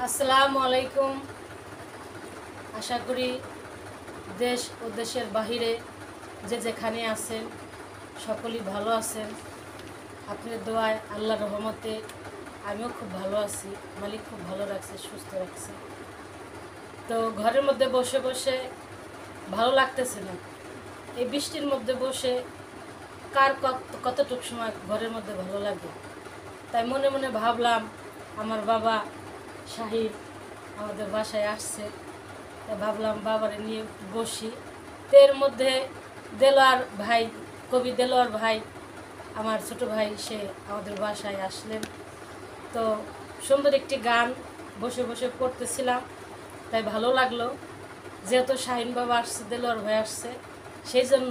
আসসালামু আলাইকুম। আশা করি দেশ ও দেশের বাহিরে যে যেখানে আছেন সকলেই ভালো আছেন। আপনার দোয়ায় আল্লাহর রহমতে আমিও খুব ভালো আছি। মালিক খুব ভালো রাখছে, সুস্থ রাখছে। তো ঘরের মধ্যে বসে বসে ভালো লাগতেছে না। এই বৃষ্টির মধ্যে বসে কার কতটুকু সময় ঘরের মধ্যে ভালো লাগে। তাই মনে মনে ভাবলাম আমার বাবা শাহিদ আমাদের বাসায় আসছে, তাই ভাবলাম বাবারে নিয়ে একটু বসি। তো এর মধ্যে দেলোয়ার ভাই, কবি দেলোয়ার ভাই, আমার ছোট ভাই, সে আমাদের বাসায় আসলেন। তো সুন্দর একটি গান বসে বসে পড়তেছিলাম, তাই ভালো লাগলো। যেহেতু শাহিন বাবা আসছে, দেলোয়ার ভাই আসছে, সেই জন্য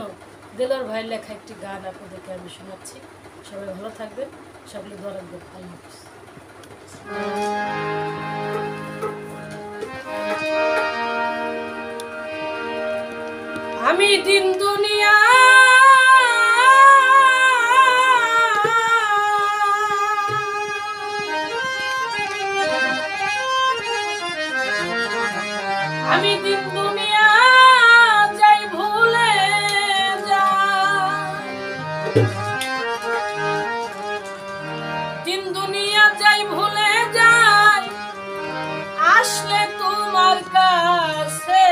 দেলোয়ার ভাইয়ের লেখা একটি গান আপনাদেরকে আমি শোনাচ্ছি। সবাই ভালো থাকবেন, সকলে দোয়া রাখবেন। আল্লাহ হাফিজ। আমি দিন দুনিয়া আমি দিন দুনিয়া যাই ভুলে যাই, দিন দুনিয়া যাই ভুলে যাই, আসলে তোমার কাছে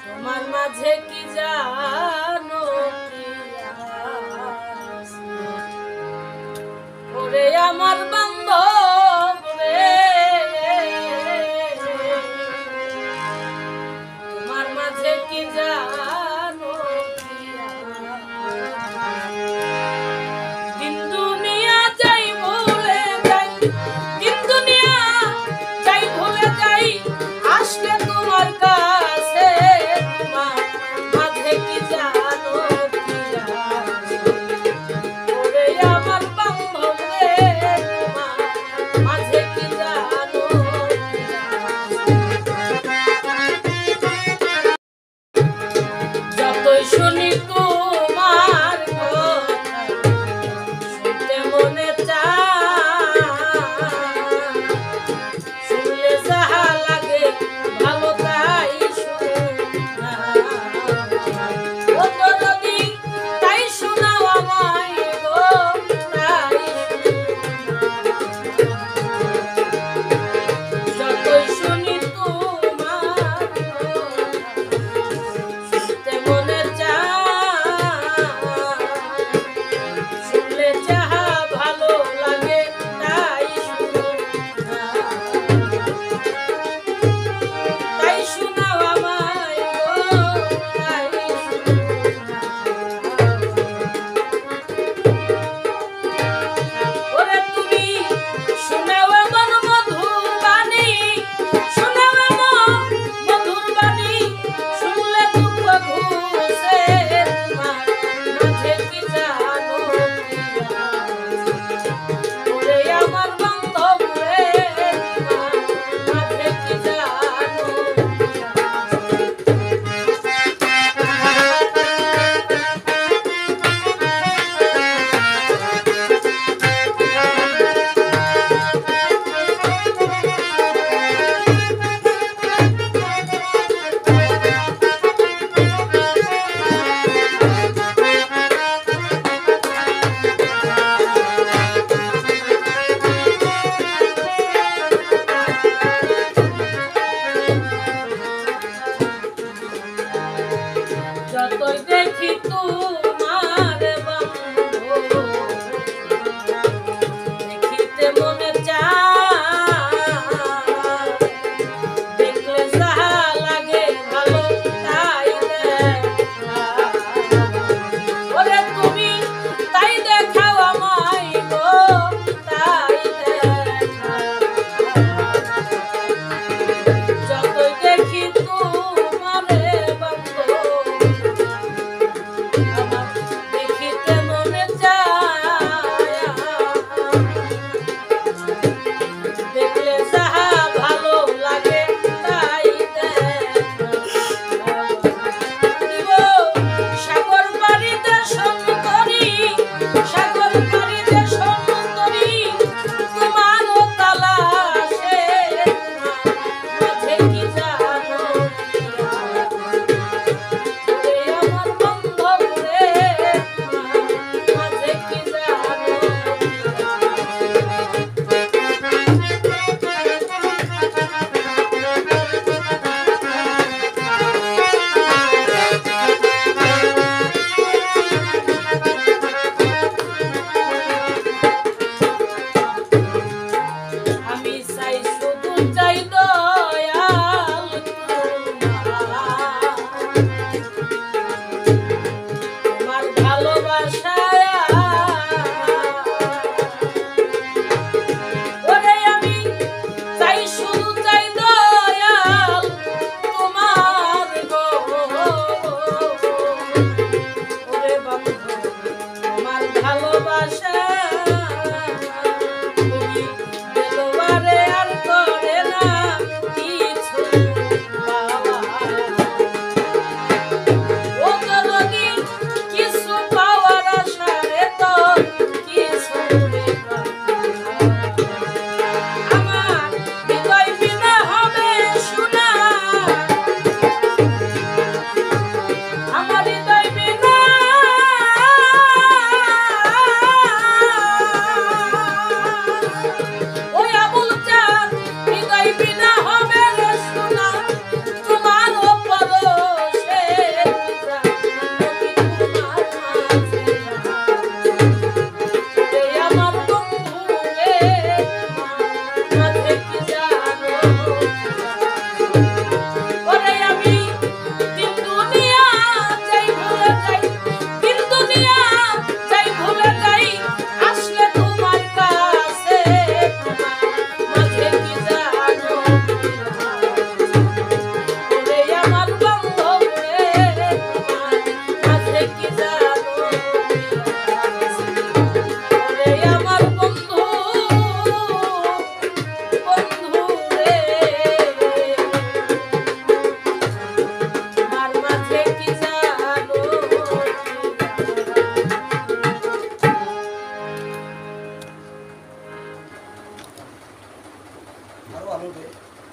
তোমার মাঝে কি জানো কি আছে? ওরে আমার বান্ধব রে, তোমার মাঝে কি জানো কি আছে? দিন দুনিয়া যাই ভুলে যাই, দিন দুনিয়া যাই ভুলে যাই, আসলে তোমার কাছে তোমার মাঝে কি জানো কি আছে? ওরে আমার বান্ধব রে, তোমার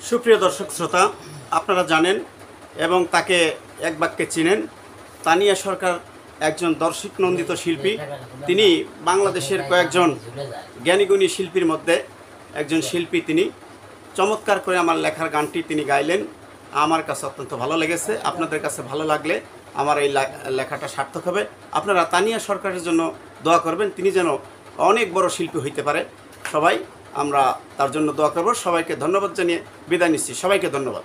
সুপ্রিয় দর্শক শ্রোতা, আপনারা জানেন এবং তাকে এক বাক্যে চিনেন, তানিয়া সরকার একজন দর্শক নন্দিত শিল্পী। তিনি বাংলাদেশের কয়েকজন জ্ঞানীগুণী শিল্পীর মধ্যে একজন শিল্পী। তিনি চমৎকার করে আমার লেখার গানটি তিনি গাইলেন। আমার কাছে অত্যন্ত ভালো লেগেছে। আপনাদের কাছে ভালো লাগলে আমার এই লেখাটা সার্থক হবে। আপনারা তানিয়া সরকারের জন্য দোয়া করবেন, তিনি যেন অনেক বড় শিল্পী হইতে পারে। সবাই আমরা তার জন্য দোয়া করব। সবাইকে ধন্যবাদ জানিয়ে বিদায় নিচ্ছি। সবাইকে ধন্যবাদ।